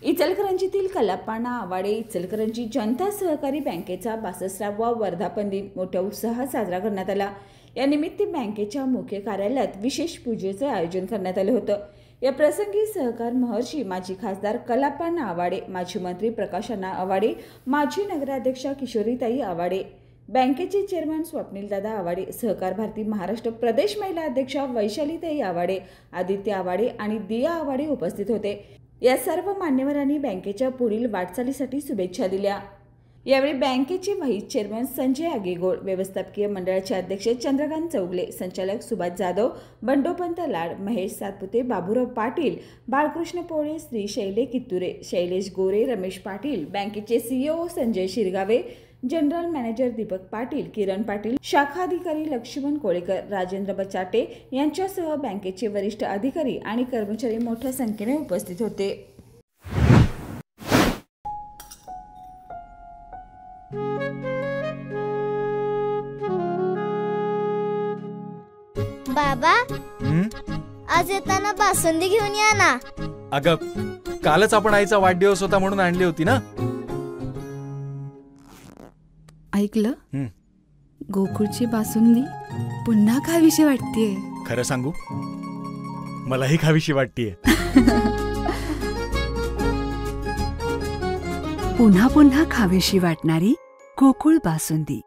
इचलकरंजीतील कलाप्पांना आवाडे इचलकरंजी जनता सहकारी बँकेचा 62वा वर्धापन दिन मोठ्या उत्साहात साजरा करण्यात आला। या निमित्त बँकेच्या मुख्य कार्यालयात विशेष पूजेचे आयोजन करण्यात आले होते। या प्रसंगी सहकार महर्षी माजी खासदार कलाप्पांना आवाडे, माजी मंत्री प्रकाशअण्णा आवाडे, माजी नगराध्यक्षा किशोरीताई आवाडे, बँकेचे चेअरमन स्वप्नीलदादा आवाडे, सहकार भारती महाराष्ट्र प्रदेश महिला अध्यक्षा वैशालीताई आवाडे, आदित्य आवाडे आणि दिया आवाडे उपस्थित होते। या सर्व मान्यवरांनी बँकेच्या पुढील वाटचालीसाठी शुभेच्छा दिल्या। यावेळी बँकेचे व्हाईस चेअरमन संजय आगेगोड, व्यवस्थापकीय मंडळाचे अध्यक्ष चंद्रकांत चौगले, संचालक सुभाष जाधव, बंडोपंत लाड, महेश सातपुते, बाबूराव पाटील, बाळकृष्ण पोळे, श्री शैले कित्तुरे, शैलेश गोरे, रमेश पाटील, बँकेचे CEO Sanjay Shirgave, general manager Deepak Patil, Kiran Patil, शाखा अधिकारी लक्ष्मण कोळेकर, राजेंद्र बचाटे यांच्यासह बँकेचे वरिष्ठ अधिकारी आणि कर्मचारी मोठ्या संख्येने उपस्थित होते। बाबा, आज येताना बासुंदी घेऊन या ना। अगं, कालच आपण आईचा वाढदिवस होता म्हणून आणली होती ना। ऐकलं, गोकुळची बासुंदी पुन्हा खावीशी वाटतेय। खरं सांगू, मलाही खावीशी वाटतेय। पुन्हा पुन्हा खावीशी वाटणारी गोकुळ बासुंदी।